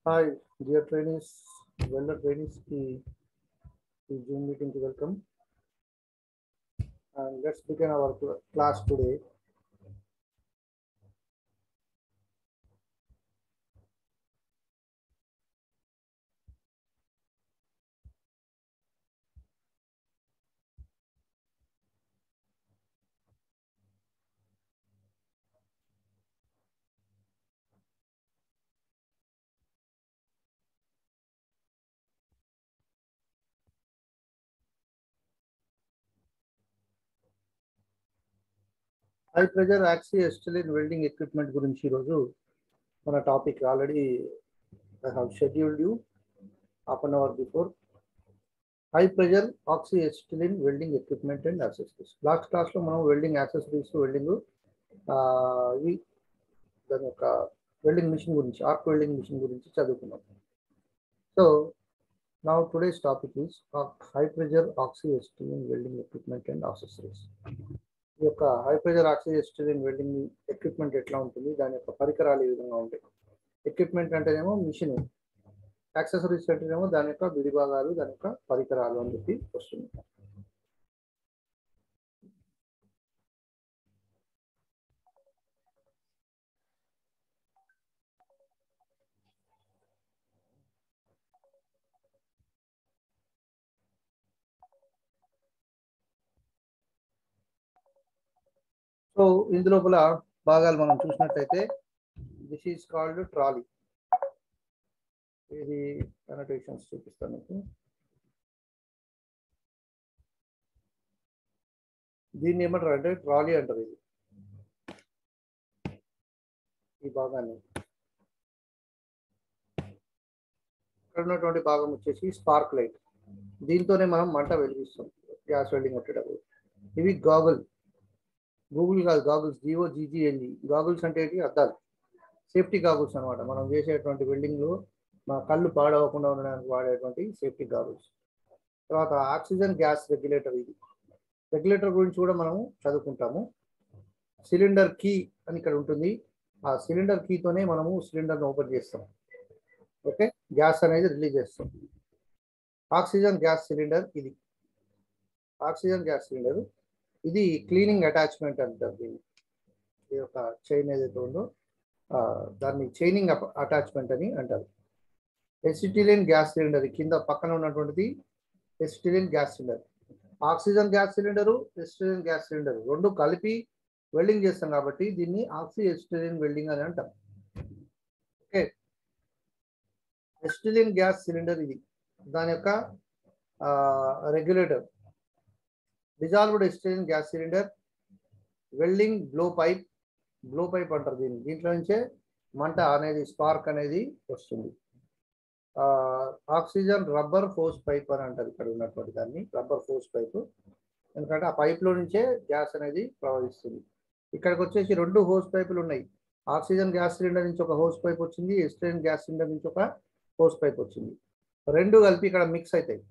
Hi, dear trainees, Welder trainees की Zoom meeting की welcome. And let's begin our class today. High pressure acetylene welding equipment గురించి ఈరోజు మన topic already I have scheduled you half an hour before. High pressure acetylene welding equipment and accessories. Last class లో మనం welding accessories welding ఇవి దాని యొక్క welding machine గురించి arc welding machine గురించి చదువుకున్నాం. So now today's topic is high pressure acetylene welding equipment and accessories. ఈ యొక్క high pressure acetylene welding equipment ఎట్లా ఉంటుంది, దాని యొక్క పరికరాలు ఏ విధంగా ఉంటాయి. ఎక్విప్మెంట్ అంటేనేమో మిషన్, యాక్సెసరీస్ అంటేనేమో దాని యొక్క విడిభాగాలు, దాని యొక్క పరికరాలు అని చెప్పి వస్తుంది. సో ఇందులోపల భాగాలు మనం చూసినట్లయితే దిస్ ఈజ్ కాల్డ్ ట్రాలీ. ఇది అనోటేషన్స్ చూపిస్తాను మీకు. దీన్ని ఏమంటారు అంటే ట్రాలీ అంటారు. ఇది ఈ భాగాన్ని ఇక్కడ ఉన్నటువంటి భాగం వచ్చేసి స్పార్క్ లైట్. దీంతోనే మనం మంట వెలిగిస్తాం గ్యాస్ వెల్డింగ్ కొట్టేటప్పుడు. ఇవి గూగుల్ కాదు, గాగుల్స్, GOGGLE. గాగుల్స్ అంటే ఏంటి? అద్దాలు, సేఫ్టీ గాగుల్స్ అనమాట. మనం చేసేటువంటి వెల్డింగ్లో మన కళ్ళు పాడవకుండా ఉండడానికి వాడేటువంటి సేఫ్టీ గాగుల్స్. తర్వాత ఆక్సిజన్ గ్యాస్ రెగ్యులేటర్. ఇది రెగ్యులేటర్ గురించి కూడా మనము చదువుకుంటాము. సిలిండర్ కీ అని ఇక్కడ ఉంటుంది. ఆ సిలిండర్ కీతోనే మనము సిలిండర్ని ఓపెన్ చేస్తాం. ఓకే, గ్యాస్ అనేది రిలీజ్ చేస్తాం. Oxygen gas cylinder. ఇది ఆక్సిజన్ గ్యాస్ సిలిండర్. ఇది క్లీనింగ్ అటాచ్మెంట్ అంటారు. దీన్ని ఈ యొక్క చైన్ ఏదైతే ఉందో దాన్ని చైనింగ్ అటాచ్మెంట్ అని అంటారు. ఎసిటిలిన్ గ్యాస్ సిలిండర్ కింద పక్కన ఉన్నటువంటిది acetylene gas cylinder. Oxygen gas cylinder, acetylene gas cylinder రెండు కలిపి వెల్డింగ్ చేస్తాం కాబట్టి దీన్ని ఎసిటిలిన్ వెల్డింగ్ అని అంటాం. ఓకే, ఎసిటిలిన్ గ్యాస్ సిలిండర్ ఇది దాని యొక్క regulator. Dissolved acetylene gas cylinder, welding blow pipe అంటారు దీన్ని. దీంట్లో నుంచే మంట అనేది, స్పార్క్ అనేది వస్తుంది. ఆక్సిజన్ రబ్బర్ హోస్ పైప్ అని అంటారు ఇక్కడ ఉన్నటువంటి దాన్ని, రబ్బర్ హోస్ పైప్. ఎందుకంటే ఆ పైప్లో నుంచే గ్యాస్ అనేది ప్రవహిస్తుంది. ఇక్కడికి వచ్చేసి రెండు హోస్ పైపులు ఉన్నాయి. ఆక్సిజన్ గ్యాస్ సిలిండర్ నుంచి ఒక హోస్ పైప్ వచ్చింది, ఎసిటిలిన్ గ్యాస్ సిలిండర్ నుంచి ఒక హోస్ పైప్ వచ్చింది. రెండు కలిపి ఇక్కడ మిక్స్ అవుతాయి.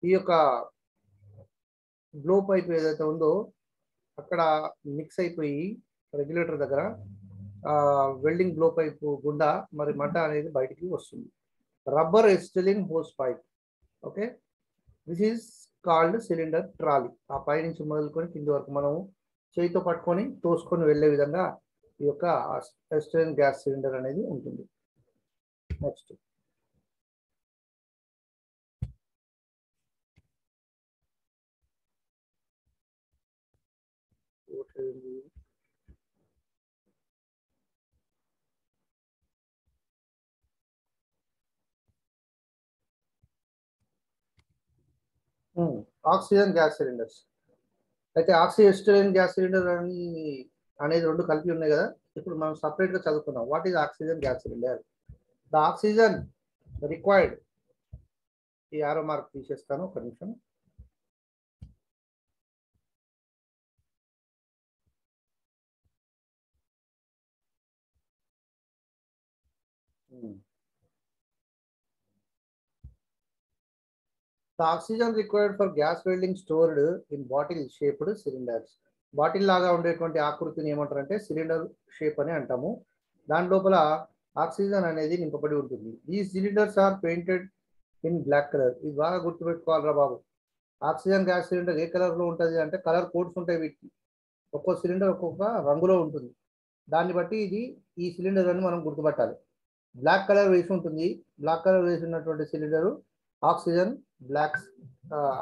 ఈ యొక్క బ్లో పైప్ ఏదైతే ఉందో అక్కడ మిక్స్ అయిపోయి రెగ్యులేటర్ దగ్గర వెల్డింగ్ బ్లో పైప్ గుండా మరి మంట అనేది బయటికి వస్తుంది. Rubber acetylene hose pipe. Okay, this is called cylinder trolley. ఆ పై నుంచి మొదలుకొని కింది వరకు మనము చేయితో పట్టుకొని తోసుకొని వెళ్ళే విధంగా ఈ యొక్క ఎసిటిలిన్ గ్యాస్ సిలిండర్ అనేది ఉంటుంది. Next oxygen gas cylinders. అయితే ఎసిటిలిన్ గ్యాస్ సిలిండర్ అనేది రెండు కలిపి ఉన్నాయి కదా. ఇప్పుడు మనం సపరేట్గా చదువుకున్నాం. What is oxygen gas cylinder? The oxygen required. ఈ ఆరో మార్క్ తీసేస్తాను, ఒక నిమిషం. The oxygen required for gas welding stored in bottle shaped cylinders. Bottle లాగా ఉండేటువంటి ఆకృతిని ఏమంటారంటే సిలిండర్ షేప్ అని అంటాము. దాని లోపల ఆక్సిజన్ అనేది నింపబడి ఉంటుంది. ఈ cylinders are painted in black colour. ఇది బాగా గుర్తుపెట్టుకోవాలరా బాబు. ఆక్సిజన్ గ్యాస్ సిలిండర్ ఏ కలర్లో ఉంటుంది అంటే కలర్ కోడ్స్ ఉంటాయి వీటికి. ఒక్కో సిలిండర్ ఒక్కొక్క రంగులో ఉంటుంది. దాన్ని బట్టి ఈ సిలిండర్ అని మనం గుర్తుపట్టాలి. బ్లాక్ కలర్ వేసి ఉంటుంది. బ్లాక్ కలర్ వేసి ఉన్నటువంటి cylinder oxygen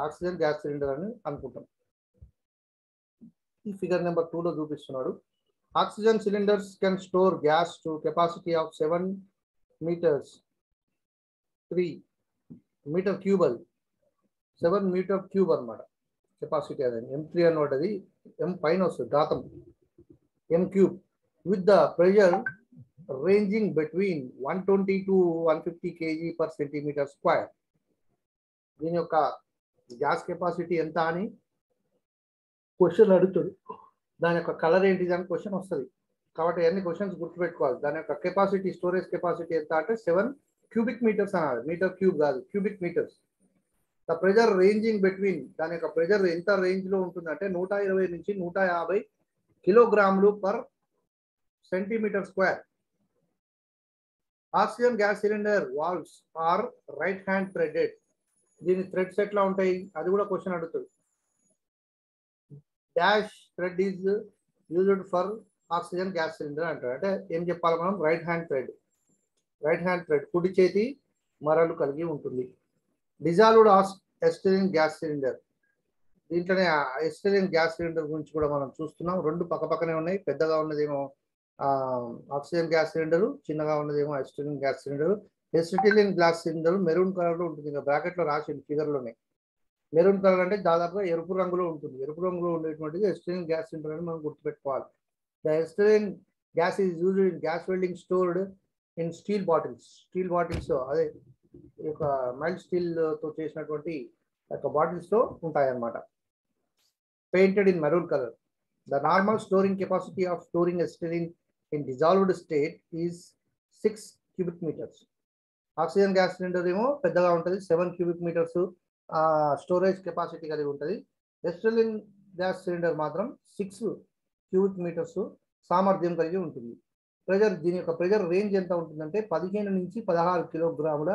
oxygen gas cylinder అని అనుకుంటాం. ఈ ఫిగర్ నెంబర్ 2లో చూపిస్తున్నాడు. Oxygen cylinders can store gas to capacity of 7 metres 3 metre cubic 7 metre cube అనమాట కెపాసిటీ. అదే M3 అన్నది M పైన వస్తుంది ఘాతం M cube with the pressure ranging between 120 to 150 kg per centimeter square. దీని యొక్క గ్యాస్ కెపాసిటీ ఎంత అని క్వశ్చన్ అడుగుతుంది. దాని యొక్క కలర్ ఏంటిది అని క్వశ్చన్ వస్తుంది. కాబట్టి అన్ని క్వశ్చన్స్ గుర్తుపెట్టుకోవాలి. దాని యొక్క కెపాసిటీ స్టోరేజ్ కెపాసిటీ ఎంత అంటే 7 క్యూబిక్ మీటర్స్ అనాలి. మీటర్ క్యూబ్ కాదు, cubic metres. The pressure ranging between, దాని యొక్క ప్రెజర్ ఎంత రేంజ్లో ఉంటుందంటే 120 నుంచి 150 కిలోగ్రాములు per centimetre square. Oxygen gas cylinder valves are right hand threaded. దీని థ్రెడ్స్ ఎట్లా ఉంటాయి అది కూడా క్వశ్చన్ అడుగుతుంది. Dash thread is used for oxygen gas cylinder అంటారు. అంటే ఏం చెప్పాలి మనం, right hand thread. Right hand thread కుడి చేతి మరలు కలిగి ఉంటుంది. Dissolved acetylene gas cylinder. దీంట్లోనే ఎసిటిలిన్ గ్యాస్ సిలిండర్ గురించి కూడా మనం చూస్తున్నాం. రెండు పక్కపక్కనే ఉన్నాయి. పెద్దగా ఉన్నదేమో ఆక్సిజన్ గ్యాస్ సిలిండరు, చిన్నగా ఉన్నదేమో acetylene gas cylinder. Acetylene gas cylinder maroon కలర్లో ఉంటుంది. ఇంకా బ్రాకెట్లో రాసింది ఫిగర్లోనే. మెరూన్ కలర్ అంటే దాదాపుగా ఎరుపు రంగులో ఉంటుంది. ఎరుపు రంగులో ఉండేటువంటిది ఎసిటిలిన్ గ్యాస్ సిలిండర్ అని మనం గుర్తుపెట్టుకోవాలి. The acetylene gas is used in gas welding stored in steel bottles. Steel bottles అదే ఈ యొక్క మైల్డ్ స్టీల్తో చేసినటువంటి యొక్క బాటిల్స్లో ఉంటాయన్నమాట. Painted in maroon colour. The normal storing capacity of storing acetylene in dissolved state is 6 cubic metres. Oxygen gas cylinder ఏమో పెద్దగా ఉంటుంది, 7 క్యూబిక్ మీటర్స్ స్టోరేజ్ కెపాసిటీ కలిగి ఉంటుంది. ఎసిటిలిన్ గ్యాస్ సిలిండర్ మాత్రం 6 క్యూబిక్ మీటర్స్ సామర్థ్యం కలిగి ఉంటుంది. ప్రెజర్, దీని యొక్క ప్రెజర్ రేంజ్ ఎంత ఉంటుందంటే 15 నుంచి 16 కిలోగ్రాముల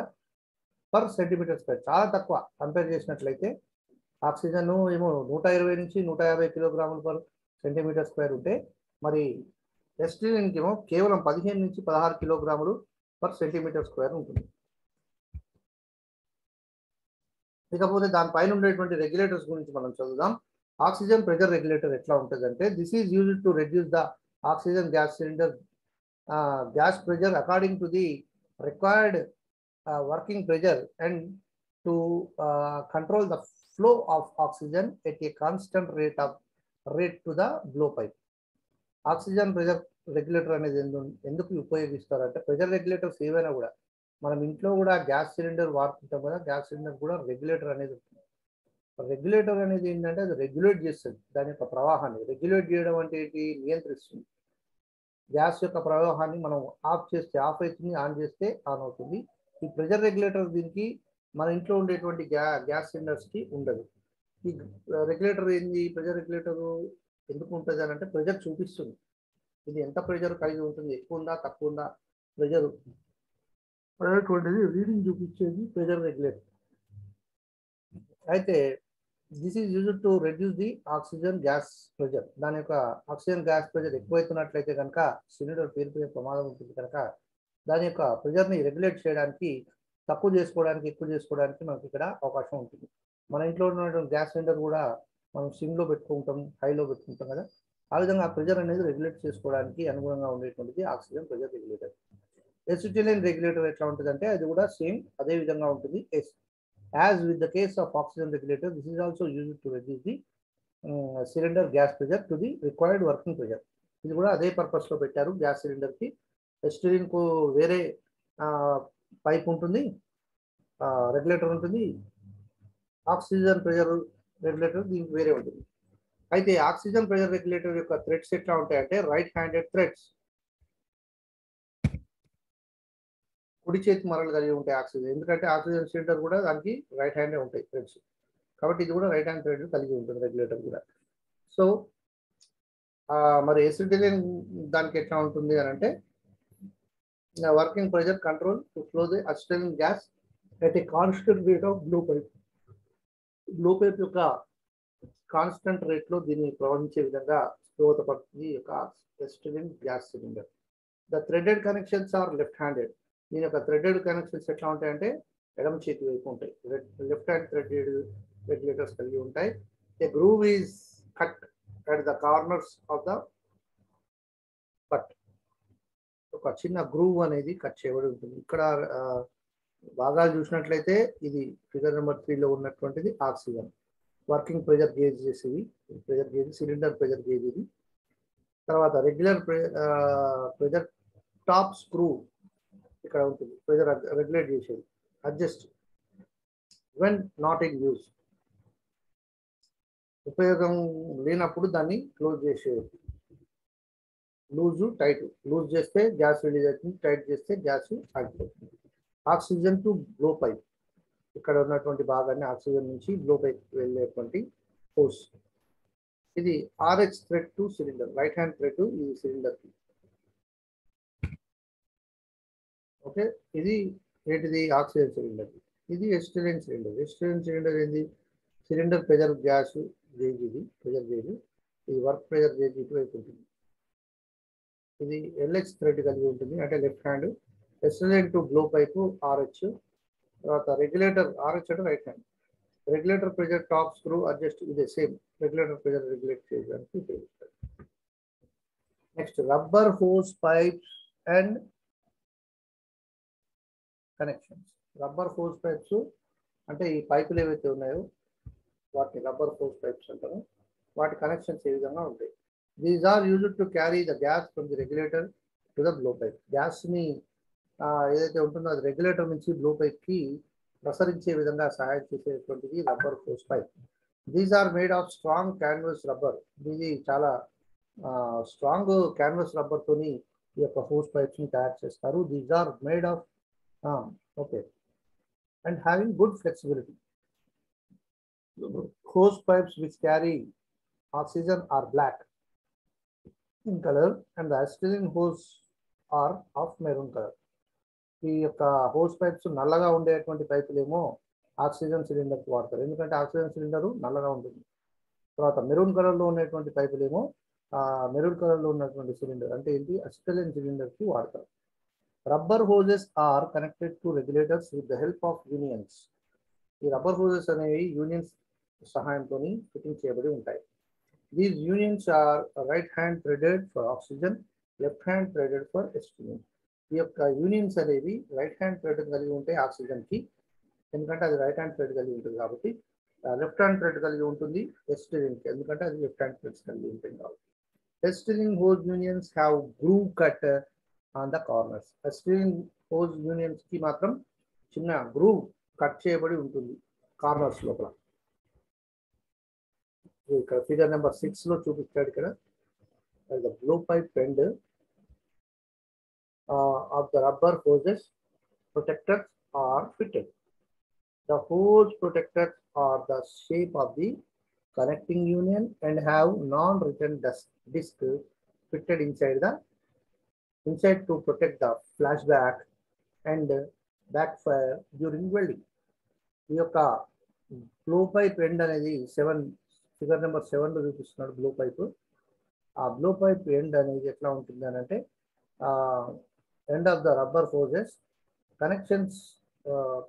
పర్ సెంటీమీటర్ స్క్వేర్. చాలా తక్కువ కంపేర్ చేసినట్లయితే. ఆక్సిజన్ ఏమో 120 నుంచి 150 కిలోగ్రాములు పర్ సెంటీమీటర్ స్క్వేర్ ఉంటే, మరి ఎసిటిలిన్కి ఏమో కేవలం 15 నుంచి 16 కిలోగ్రాములు పర్ సెంటీమీటర్ స్క్వేర్ ఉంటుంది. ఇకపోతే దానిపైన ఉండేటువంటి రెగ్యులేటర్స్ గురించి మనం చదువుదాం. ఆక్సిజన్ ప్రెజర్ రెగ్యులేటర్ ఎట్లా ఉంటుందంటే, this is used to reduce the oxygen gas cylinder gas pressure according to the required working pressure and to control the flow of oxygen at a constant rate to the blow pipe. Oxygen pressure regulator అనేది ఎందుకు ఉపయోగిస్తారంటే, pressure regulators ఏవైనా కూడా మనం ఇంట్లో కూడా gas cylinder వాడుతుంటాం కదా, gas cylinder కూడా regulator అనేది ఉంటుంది. రెగ్యులేటర్ అనేది ఏంటంటే అది రెగ్యులేట్ చేస్తుంది దాని యొక్క ప్రవాహాన్ని. రెగ్యులేట్ చేయడం అంటే ఏంటి, నియంత్రిస్తుంది. గ్యాస్ యొక్క ప్రవాహాన్ని మనం ఆఫ్ చేస్తే ఆఫ్ అవుతుంది, ఆన్ చేస్తే ఆన్ అవుతుంది. ఈ ప్రెజర్ రెగ్యులేటర్ దీనికి మన ఇంట్లో ఉండేటువంటి గ్యాస్ సిలిండర్స్కి ఉండదు. ఈ రెగ్యులేటర్ ఏంది, ప్రెజర్ రెగ్యులేటర్ ఎందుకు ఉంటుంది అని అంటే ప్రెజర్ చూపిస్తుంది. ఇది ఎంత ప్రెజర్ కలిగి ఉంటుంది, ఎక్కువ ఉందా తక్కువ ఉందా ప్రెజర్ అనేటువంటిది రీడింగ్ చూపించేది ప్రెజర్ రెగ్యులేటర్. అయితే this is used to reduce the oxygen gas pressure. దాని యొక్క ఆక్సిజన్ గ్యాస్ ప్రెజర్ ఎక్కువైతున్నట్లయితే కనుక సిలిండర్ పేరుపోయే ప్రమాదం ఉంటుంది కనుక దాని యొక్క ప్రెజర్ని రెగ్యులేట్ చేయడానికి, తక్కువ చేసుకోవడానికి, ఎక్కువ చేసుకోవడానికి మనకి ఇక్కడ అవకాశం ఉంటుంది. మన ఇంట్లో ఉన్నటువంటి గ్యాస్ సిలిండర్ కూడా మనం సిమ్లో పెట్టుకుంటాం, హైలో పెట్టుకుంటాం కదా, ఆ విధంగా ఆ ప్రెజర్ అనేది రెగ్యులేట్ చేసుకోవడానికి అనుగుణంగా ఉండేటువంటిది oxygen pressure regulator. Acetylene regulator ఎట్లా ఉంటుందంటే అది కూడా సేమ్ అదే విధంగా ఉంటుంది. As with the case of oxygen regulator, this is also used to reduce the cylinder gas pressure to the required working pressure. ఇది కూడా అదే పర్పస్ లో పెట్టారు గ్యాస్ సిలిండర్ కి. ఎసిటిలిన్ కు వేరే పైప్ ఉంటుంది, రెగ్యులేటర్ ఉంటుంది. ఆక్సిజన్ ప్రెషర్ రెగ్యులేటర్ దీనికి వేరే ఉంటుంది. అయితే ఆక్సిజన్ ప్రెషర్ రెగ్యులేటర్ యొక్క థ్రెడ్స్ ఎట్లా ఉంటాయంటే రైట్ హ్యాండెడ్ థ్రెడ్స్. కుడి చేతి మరలు కలిగి ఉంటాయి ఆక్సిజన్. ఎందుకంటే ఆక్సిజన్ సిలిండర్ కూడా దానికి రైట్ హ్యాండే ఉంటాయి థ్రెడ్స్. కాబట్టి ఇది కూడా రైట్ హ్యాండ్ థ్రెడ్ కలిగి ఉంటుంది రెగ్యులేటర్ కూడా. సో మరి ఎసిటిలిన్ దానికి ఎట్లా ఉంటుంది అని అంటే The working pressure control to flow the acetylene gas at a constant rate of blow pipe. Blow pipe యొక్క కాన్స్టెంట్ రేట్ లో దీన్ని ప్రవహించే విధంగా దోహదపడుతుంది ఈ యొక్క acetylene gas cylinder. The threaded connections are left handed. దీని యొక్క థ్రెడెడ్ కనెక్షన్స్ ఎట్లా ఉంటాయంటే ఎడమ చేతి వైపు ఉంటాయి. లెఫ్ట్ హ్యాండ్ థ్రెడెడ్ రెగ్యులేటర్స్ కలిగి ఉంటాయి. A groove is cut at the corners of the butt. ఒక చిన్న గ్రూవ్ అనేది కట్ చేయబడి ఉంటుంది. ఇక్కడ భాగాలు చూసినట్లయితే ఇది ఫిగర్ నెంబర్ 3లో ఉన్నటువంటిది ఆక్సిజన్ వర్కింగ్ ప్రెజర్ గేజ్ చేసేది. Pressure gauge cylinder pressure gauge ఇది. తర్వాత రెగ్యులర్ ప్రెజర్ టాప్ స్క్రూ ఇక్కడ ఉంటుంది, ప్రెజర్ రెగ్యులేట్ చేసేది. Adjust when not in use, ఉపయోగం లేనప్పుడు దాన్ని క్లోజ్ చేసేది. లూజు టైట్, లూజ్ చేస్తే గ్యాస్ రిలీజ్ అవుతుంది, టైట్ చేస్తే గ్యాస్ ఆగిపోతుంది. ఆక్సిజన్ టు బ్లో పైప్, ఇక్కడ ఉన్నటువంటి భాగాన్ని ఆక్సిజన్ నుంచి బ్లో పైప్ వెళ్ళేటువంటి హోస్. ఇది RH thread to cylinder, right hand thread ఈ సిలిండర్ కి. ఓకే, ఇది ఏంటిది ఆక్సిజన్ సిలిండర్. ఇది ఎస్టిలిన్ సిలిండర్. ఎస్టిలిన్ సిలిండర్ ఏంది, సిలిండర్ ప్రెజర్ గ్యాస్ గేజ్, ఇది ప్రెజర్ గేజ్, ఇది వర్క్ ప్రెజర్ గేజ్ ఇటువైపు ఉంటుంది. ఇది ఎల్హెచ్ థ్రెడ్ కలిగి ఉంటుంది, అంటే left hand. Acetylene to blow pipe RH. తర్వాత రెగ్యులేటర్, ఆర్హెచ్ అంటే right hand. Regulator pressure top screw adjust, ఇదే సేమ్ రెగ్యులేటర్ ప్రెజర్ రెగ్యులేట్ చేయడానికి ఉపయోగిస్తారు. Next rubber hose pipes and connections. Rubber hose pipes అంటే ఈ పైపులు ఏవైతే ఉన్నాయో వాటిని రబ్బర్ హోస్ పైప్స్ అంటారు. వాటి కనెక్షన్స్ ఏ విధంగా ఉంటాయి. These are used to carry the gas from the regulator to the blow pipe. గ్యాస్ని ఏదైతే ఉంటుందో అది రెగ్యులేటర్ నుంచి బ్లో పైప్కి ప్రసరించే విధంగా సహాయం చేసేటువంటిది rubber hose pipe. These are made of strong canvas rubber. ఇది చాలా స్ట్రాంగ్ క్యాన్వస్ రబ్బర్తోని ఈ యొక్క హోస్ పైప్స్ని తయారు చేస్తారు. These are made of okay and having good flexibility. Hose pipes which carry oxygen are black in color and the acetylene hose are of maroon color. ఈ యొక్క hose pipes నల్లగా ఉండేటువంటి పైపులేమో oxygen సిలిండర్కి వాడతారు, ఎందుకంటే ఆక్సిజన్ సిలిండర్ నల్లగా ఉంటుంది. తర్వాత maroon కలర్లో ఉన్నటువంటి పైపులేమో మెరూన్ కలర్లో ఉన్నటువంటి సిలిండర్ అంటే ఏంటి అసిటలిన్ సిలిండర్కి వాడతారు. Rubber hoses are connected to regulators with the help of unions. ఈ రబ్బర్ హోజెస్ అనేవి యూనియన్స్ సహాయంతో ఫిట్టింగ్ చేయబడి ఉంటాయి. These unions are right hand threaded for oxygen, left hand threaded for acetylene. ఈ యొక్క యూనియన్స్ అనేవి రైట్ హ్యాండ్ థ్రెడ్ కలిగి ఉంటాయి ఆక్సిజన్కి, ఎందుకంటే అది రైట్ హ్యాండ్ థ్రెడ్ కలిగి ఉంటుంది కాబట్టి. లెఫ్ట్ హ్యాండ్ థ్రెడ్ కలిగి ఉంటుంది ఎస్టిలిన్కి, ఎందుకంటే అది లెఫ్ట్ హ్యాండ్ థ్రెడ్స్ కలిగి ఉంటుంది కాబట్టి. Acetylene hose unions have groove cut on the corners. Acetylene hose యూనియన్స్కి మాత్రం చిన్న గ్రూవ్ కట్ చేయబడి ఉంటుంది కార్నర్స్ లోపల. ఇక్కడ ఫిగర్ నెంబర్ 6లో చూపించాడు. ఇక్కడ the blow pipe end of the rubber hoses protectors are fitted. The hose protectors are the shape of the connecting union and have non-return disc fitted inside to protect the flashback and backfire during welding. ఈ యొక్క blow pipe end అనేది figure number 7లో చూపిస్తున్నాడు blow pipe. ఆ blow pipe end అనేది ఎట్లా ఉంటుంది అని అంటే end of the rubber hoses connections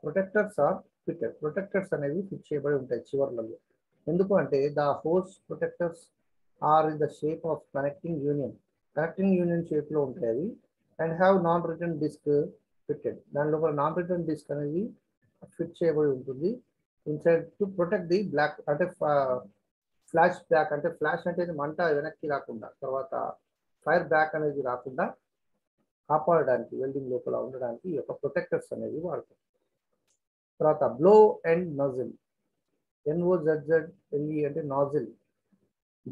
protectors are fitted. Protectors అనేవి ఫిట్ చేయబడి ఉంటాయి చివర్లలో. ఎందుకు అంటే the hose protectors are in the shape of connecting union. Connecting union షేప్లో ఉంటాయి అవి. And have non return disc fitted. దాని లోపల నాన్ రిటర్న్ డిస్క్ అనేది ఫిట్ చేయబడి ఉంటుంది inside to protect the black అంటే ఫ్లాష్ బ్యాక్ అంటే ఫ్లాష్ అంటే మంట వెనక్కి రాకుండా, తర్వాత ఫైర్ బ్యాక్ అనేది రాకుండా కాపాడడానికి వెల్డింగ్ లోపల ఉండడానికి ఈ యొక్క ప్రొటెక్టర్స్ అనేవి వాడతారు. తర్వాత బ్లో అండ్ నాజిల్. NOZZLE అంటే nozzle.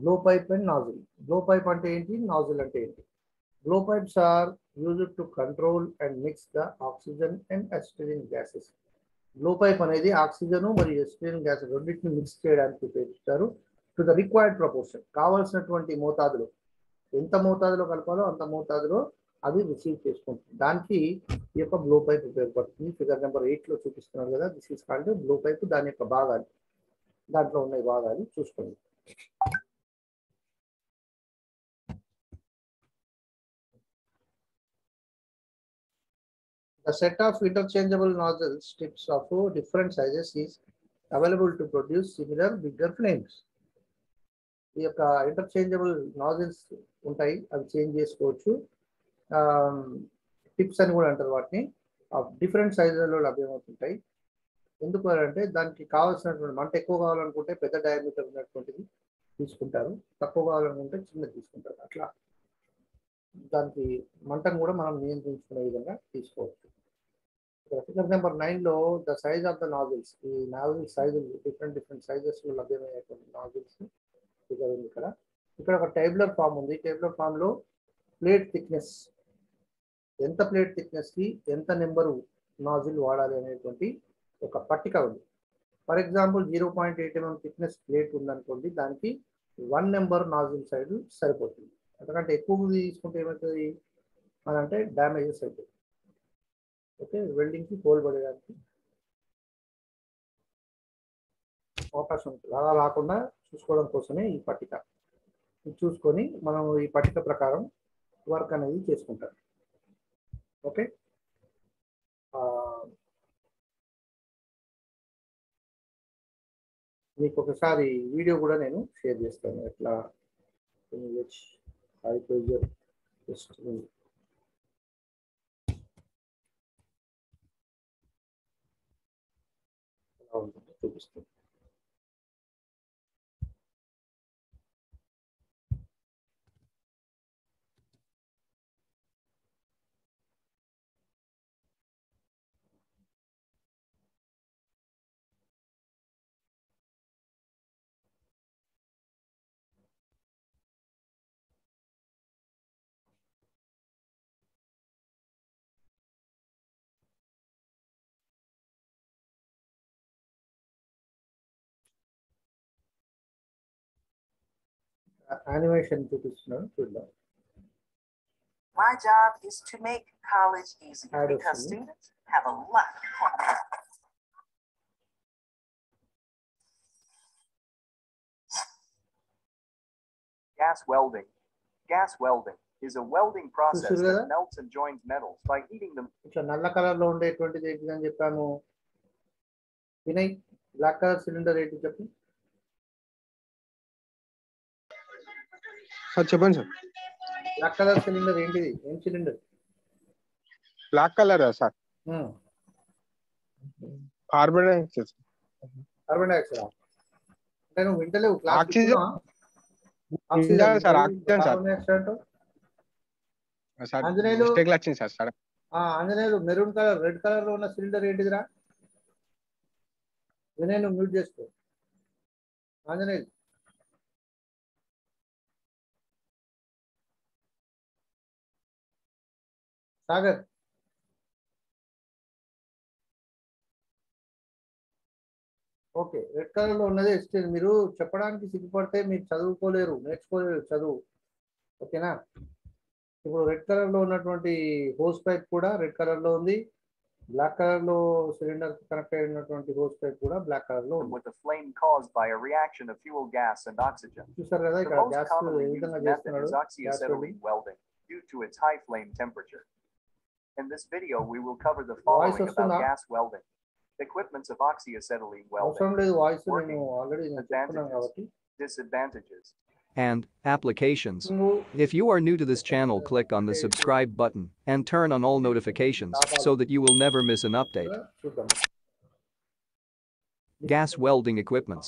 Blow pipe and nozzle. Blow pipe అంటే ఏంటి, నాజిల్ అంటే ఏంటి. Blow pipes are used to control and mix the oxygen and acetylene gases. Blow pipe అనేది ఆక్సిజన్ మరియు అసిటలిన్ గ్యాస్ రెండింటిని మిక్స్ చేయడానికి ఉపయోగిస్తారు. టు ద రిక్వైర్డ్ ప్రపోర్షన్, కావాల్సినటువంటి మోతాదులో, ఎంత మోతాదులో కలపాలో అంత మోతాదులో అది రిసీవ్ చేసుకుంటుంది. దానికి ఈ యొక్క బ్లో పైప్ ఉపయోగపడుతుంది. ఫిగర్ నెంబర్ 8లో చూపిస్తున్నారు కదా, this is called blow pipe. దాని యొక్క భాగాలు, దాంట్లో ఉన్న భాగాలు చూసుకోండి. The set of interchangeable nozzle tips of different sizes is available to produce similar bigger flames. ఈ యొక్క ఇంటర్చేంజబుల్ నాజిల్స్ ఉంటాయి, అవి చేంజ్ చేసుకోవచ్చు. టిప్స్ అని కూడా అంటారు వాటిని. డిఫరెంట్ సైజులలో లభ్యమవుతుంటాయి. ఎందుకు అంటే దానికి కావాల్సినటువంటి మంట ఎక్కువ కావాలనుకుంటే పెద్ద డయామీటర్ ఉన్నటువంటిది తీసుకుంటారు, తక్కువ కావాలనుకుంటే చిన్నది తీసుకుంటారు. అట్లా దానికి మంటను కూడా మనం నియంత్రించుకునే విధంగా తీసుకోవచ్చు. ఫిగర్ నెంబర్ 9లో the size of the nozzles, ఈ నాజిల్ సైజులు డిఫరెంట్ సైజెస్లో లభ్యమయ్యేటువంటి నాజిల్స్ ఫిగర్ ఉంది ఇక్కడ. ఇక్కడ ఒక టేబులర్ ఫామ్ ఉంది. టేబులర్ ఫామ్లో ప్లేట్ థిక్నెస్, ఎంత ప్లేట్ థిక్నెస్కి ఎంత నెంబరు నాజిల్ వాడాలి అనేటువంటి ఒక పట్టిక ఉంది. For example 0.8 mm thickness plate ఉందనుకోండి, దానికి 1 నెంబర్ నాజిల్ సైడ్ సరిపోతుంది. ఎందుకంటే ఎక్కువ తీసుకుంటే ఏమవుతుంది అని అంటే డ్యామేజెస్ అవుతాయి. ఓకే, వెల్డింగ్కి హోల్ పడేదానికి అవకాశం ఉంటుంది. అలా రాకుండా చూసుకోవడం కోసమే ఈ పట్టిక. చూసుకొని మనం ఈ పట్టిక ప్రకారం వర్క్ అనేది చేసుకుంటాం. ఓకే, మీకు ఒకసారి వీడియో కూడా నేను షేర్ చేస్తాను, ఎట్లా హై ప్రెషర్ టెస్టింగ్ ఎలా ఉంటుందో చూపిస్తాను. యానిమేషన్ చూపిస్తున్నాను, చూద్దాం. My job is to make college easy because students have a lot of fun. Gas welding. Gas welding is a welding process that melts and joins metals by heating them. ఇట్లా నల్ల colour లో ఉండేటువంటిది ఏంటిదని చెప్పాను Vinay. Black colour cylinder ఏంటి చెప్పు. చెప్పండి sir. Black colour cylinder ఏంటిది, ఏం cylinder? Black colour sir, carbon dioxide. Carbon dioxide అంటే నువ్వు వింటలేవు. Oxygen sir, oxygen sir. Anjaneyulu వచ్చింది sir. Anjaneyulu maroon colour, red colour లో ఉన్న సిలిండర్ ఏంటిదిరా? వినయ్ నువ్వు మ్యూట్ చేసుకో. Anjaneyulu Sagar okay, red colour లో ఉన్నది ఎస్టేజ్. మీరు చెప్పడానికి సిగ్గుపడితే మీరు చదువుకోలేరు, నేర్చుకోలేరు చదువు. ఓకేనా? ఇప్పుడు రెడ్ కలర్ లో ఉన్నటువంటి హోస్ పైప్ కూడా రెడ్ కలర్ లో ఉంది. బ్లాక్ కలర్ లో సిలిండర్ కనెక్ట్ అయినటువంటి హోస్ పైప్ కూడా బ్లాక్ కలర్ లో ఉంది. With a flame caused by a reaction of fuel gas and oxygen. చూసారు కదా ఇక్కడ గ్యాస్ ఏ విధంగా చేస్తున్నాడు. Acetylene welding due to its high flame temperature. In this video, we will cover the following about gas welding, equipments of oxyacetylene welding, advantages, disadvantages, and applications. If you are new to this channel, click on the subscribe button and turn on all notifications so that you will never miss an update. Gas welding equipments.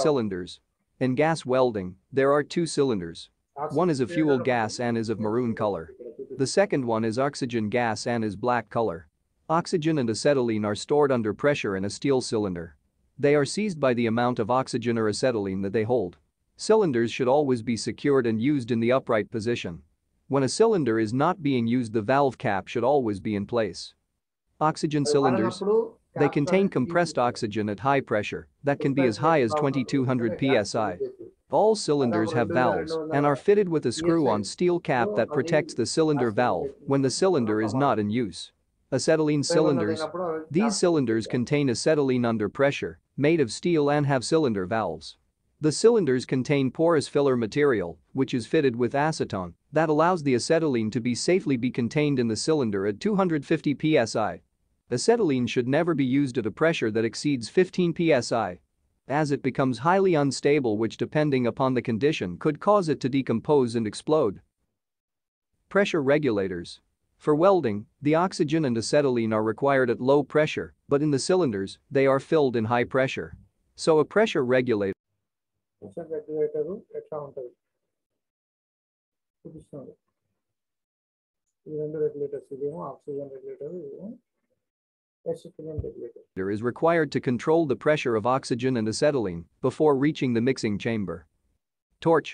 Cylinders. In gas welding, there are two cylinders. One is of fuel gas and is of maroon color. The second one is oxygen gas and is black color. Oxygen and acetylene are stored under pressure in a steel cylinder. They are seized by the amount of oxygen or acetylene that they hold. Cylinders should always be secured and used in the upright position. When a cylinder is not being used, the valve cap should always be in place. Oxygen cylinders. They contain compressed oxygen at high pressure that can be as high as 2200 psi. All cylinders have valves and are fitted with a screw-on steel cap that protects the cylinder valve when the cylinder is not in use. Acetylene cylinders. These cylinders contain acetylene under pressure, made of steel and have cylinder valves. The cylinders contain porous filler material, which is fitted with acetone, that allows the acetylene to be safely contained in the cylinder at 250 psi. Acetylene should never be used at a pressure that exceeds 15 psi, as it becomes highly unstable, which depending upon the condition could cause it to decompose and explode. Pressure regulators. For welding, the oxygen and acetylene are required at low pressure, but in the cylinders, they are filled in high pressure. So a pressure regulator ఎట్లా ఉంటుంది చూపిస్తుంది. ఈ రెండు regulators, ఇదేమో oxygen regulator, ఇదేమో acetylene regulator is required to control the pressure of oxygen and acetylene before reaching the mixing chamber. Torch.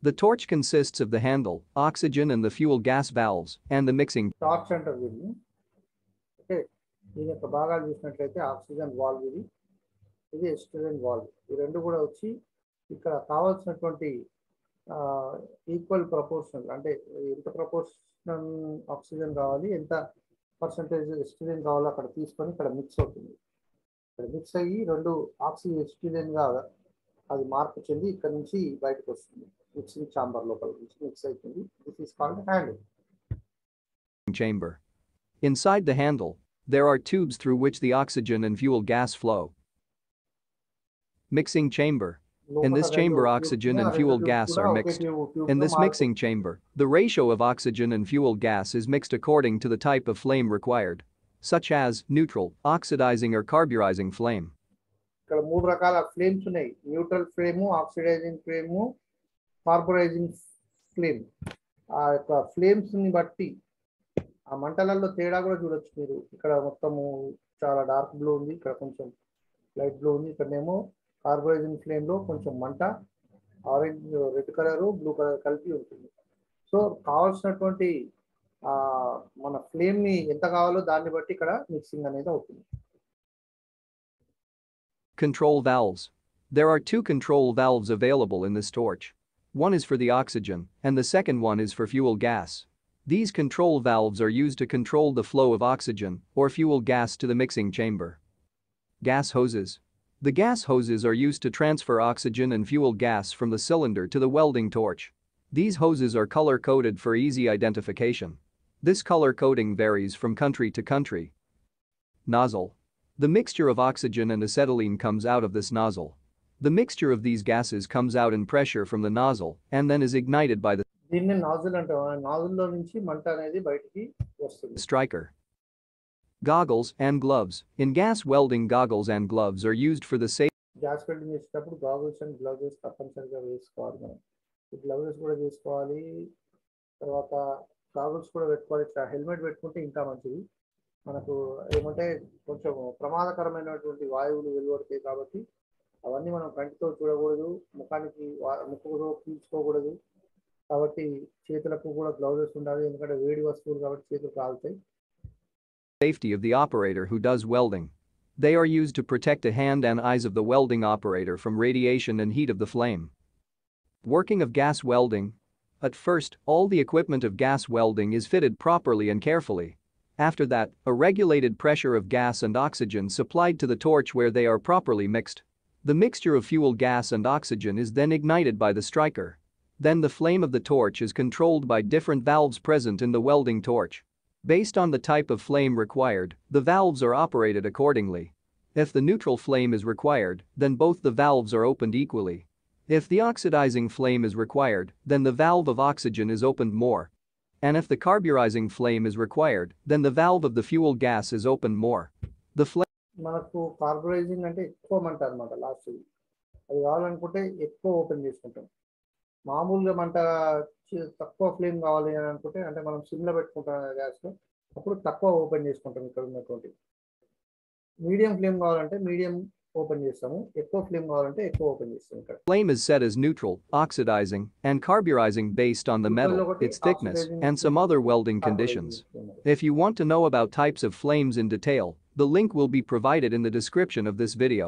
The torch consists of the handle, oxygen and the fuel gas valves, and the mixing. Torch అంటారు దీన్ని. Okay, దీని యొక్క భాగాలు చూసినట్లయితే oxygen valve ఇది, ఇది acetylene valve. ఈ రెండు కూడా వచ్చి ఇక్కడ కావాల్సినటువంటి ఈక్వల్ ప్రపోర్షనల్, అంటే ఎంత ప్రపోర్షనల్ ఆక్సిజన్ కావాలి, ఎంత పర్సంటేజ్ ఎసిటిలిన్ కావాలో అక్కడ తీసుకొని ఇక్కడ మిక్స్ అవుతుంది. ఇక్కడ మిక్స్ అయ్యి రెండు ఆక్సిజన్ ఎసిటిలిన్గా అది మార్పు చెంది ఇక్కడ నుంచి బయటకు వస్తుంది, మిక్సింగ్ ఛాంబర్ లోపల నుంచి మిక్స్ అవుతుంది. This is called handle chamber. Inside the handle, there are tubes through which the oxygen and fuel gas flow. Mixing chamber. In this chamber, oxygen and fuel gas are mixed. In this mixing chamber, the ratio of oxygen and fuel gas is mixed according to the type of flame required, such as neutral, oxidizing or carburizing flame. ఇక్కడ మూడు రకాల flames ఉన్నాయి. Neutral flame, oxidising flame, carburising flame. ఆ యొక్క flames ని బట్టి ఆ మంటలలో తేడా కూడా చూడొచ్చు మీరు. ఇక్కడ మొత్తము చాలా డార్క్ బ్లూ ఉంది, ఇక్కడ కొంచెం లైట్ బ్లూ ఉంది. ఇక్కడనేమో కార్బరైజింగ్ ఫ్లేమ్ లో కొంచెం మంట orange, red colour, blue colour కలిపి ఉంటుంది. సో కావాల్సినటువంటి మన ఫ్లేమ్ ని ఎంత కావాలో దాన్ని బట్టి ఇక్కడ మిక్సింగ్ అనేది అవుతుంది. Control valves. There are two control valves available in this torch. One is for the oxygen, and the second one is for fuel gas. These control valves are used to control the flow of oxygen or fuel gas to the mixing chamber. Gas hoses. The gas hoses are used to transfer oxygen and fuel gas from the cylinder to the welding torch. These hoses are color-coded for easy identification. This color coding varies from country to country. Nozzle. The mixture of oxygen and acetylene comes out of this nozzle. The mixture of these gases comes out in pressure from the nozzle and then is ignited by the striker. Goggles and gloves. In gas welding, goggles and gloves are used for the safety. Gas welding చేసేటప్పుడు goggles and gloves తప్పనిసరిగా వేసుకోవాలి. మనం ఈ gloves కూడా వేసుకోవాలి, తర్వాత goggles కూడా పెట్టుకోవాలి. హెల్మెట్ పెట్టుకుంటే ఇంకా మంచిది. మనకు ఏమంటే కొంచెం ప్రమాదకరమైనటువంటి వాయువులు వెలువడతాయి కాబట్టి అవన్నీ మనం కంటితో చూడకూడదు, ముక్కుతో పీల్చుకోకూడదు. కాబట్టి చేతులకు కూడా గ్లౌజెస్ ఉండాలి, ఎందుకంటే వేడి వస్తువులు కాబట్టి చేతులు కాలుతాయి. Safety of the operator who does welding. They are used to protect the hand and eyes of the welding operator from radiation and heat of the flame. Working of gas welding. At first, all the equipment of gas welding is fitted properly and carefully. After that, a regulated pressure of gas and oxygen supplied to the torch where they are properly mixed. The mixture of fuel gas and oxygen is then ignited by the striker. Then the flame of the torch is controlled by different valves present in the welding torch. Based on the type of flame required, the valves are operated accordingly. If the neutral flame is required, then both the valves are opened equally. If the oxidizing flame is required, then the valve of oxygen is opened more. And if the carburizing flame is required, then the valve of the fuel gas is opened more. The flame మనకు carburising అంటే ఎక్కువ మంట అన్నమాట. Last అది కావాలనుకుంటే ఎక్కువ open చేసుకుంటాం. మామూలుగా మంట తక్కువ ఫ్లేమ్ కావాలి అని అనుకుంటే, అంటే మనం సిమ్లో పెట్టుకుంటాం గ్యాస్లో, అప్పుడు తక్కువ ఓపెన్ చేసుకుంటాం. ఇక్కడ ఉన్నటువంటి మీడియం ఫ్లేమ్ కావాలంటే మీడియం ఓపెన్ చేస్తాము, ఎక్కువ ఫ్లేమ్ కావాలంటే ఎక్కువ ఓపెన్ చేస్తాము. ఇక్కడ flame is set as neutral, oxidizing, and carburizing based on the metal, its thickness, and some other welding conditions. If you want to know about types of flames in detail, the link will be provided in the description of this video.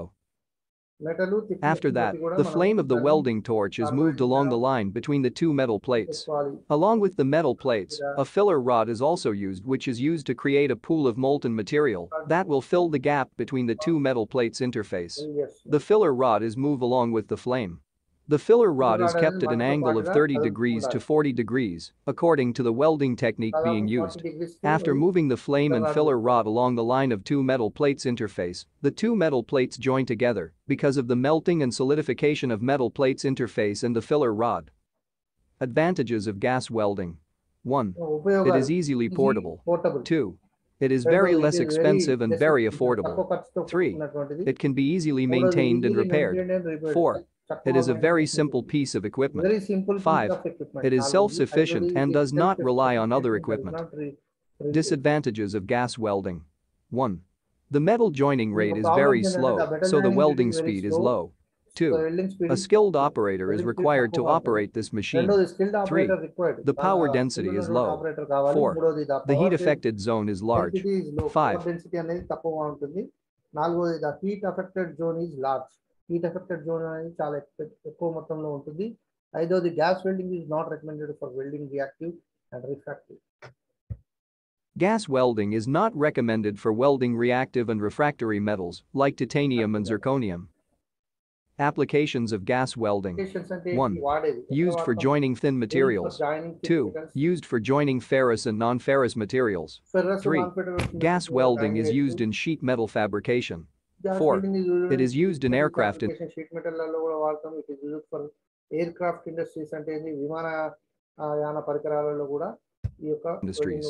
After that, the flame of the welding torch is moved along the line between the two metal plates. Along with the metal plates, a filler rod is also used, which is used to create a pool of molten material that will fill the gap between the two metal plates interface. The filler rod is moved along with the flame. The filler rod is kept at an angle of 30 degrees to 40 degrees, according to the welding technique being used. After moving the flame and filler rod along the line of two metal plates interface, the two metal plates join together because of the melting and solidification of metal plates interface and the filler rod. Advantages of gas welding. 1. It is easily portable. 2. It is very less expensive and very affordable. 3. It can be easily maintained and repaired. 4. It is a very simple piece of equipment. 5. It is self-sufficient and does not rely on other equipment. Disadvantages of gas welding. 1. The metal joining rate is very slow, so the welding speed is low. 2. A skilled operator is required to operate this machine. 3. The power density is low. 4. The heat affected zone is large. 5. The heat affected zone is large. Heat affected zone అనేది చాలా ఎక్కువ మొత్తంలో ఉంటుంది. ఐదోది gas welding is not recommended for welding reactive and refractive. Gas welding is not recommended for welding reactive and refractory metals like titanium and zirconium. Applications of gas welding. 1. Used for joining thin materials. 2. Used for joining ferrous and non-ferrous materials. 3. Gas welding is used in sheet metal fabrication. 4. It is used in aircraft sheet metal it is used for aircraft industries అంటే విమానయాన పరికరాలలో కూడా ఈ యొక్క industries.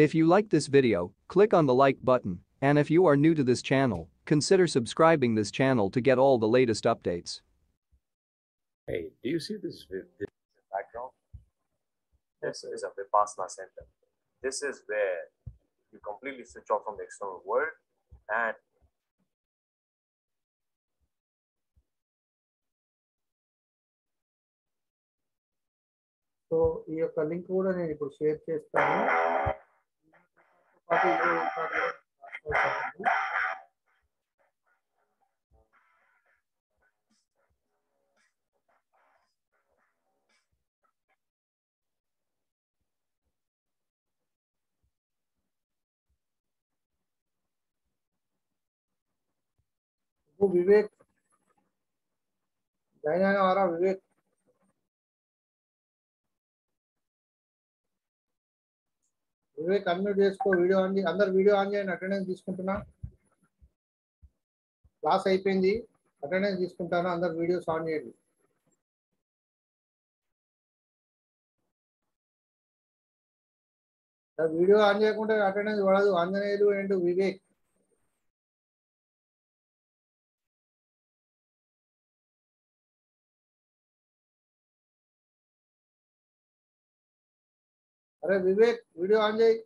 If you like this video, click on the like button, and if you are new to this channel, consider subscribing this channel to get all the latest updates. Hey, do you see this background? This is a Vipassana center. This is where you completely switch off from the external world and so ఈ యొక్క link కూడా నేను ఇప్పుడు share చేస్తాను. Vivek join అయినవారా Vivek? Vivek unmute చేసుకో, video on చేయండి. అందరు video on చేయండి. అటెండెన్స్ తీసుకుంటున్నా. క్లాస్ అయిపోయింది, అటెండెన్స్ తీసుకుంటాను. అందరు వీడియోస్ ఆన్ చేయండి. వీడియో ఆన్ చేయకుంటే అటెండెన్స్ పడదు. ఆంజనేయులు అండ్ వివేక్. అరే వివేక్ వీడియో ఆన్ చేయి.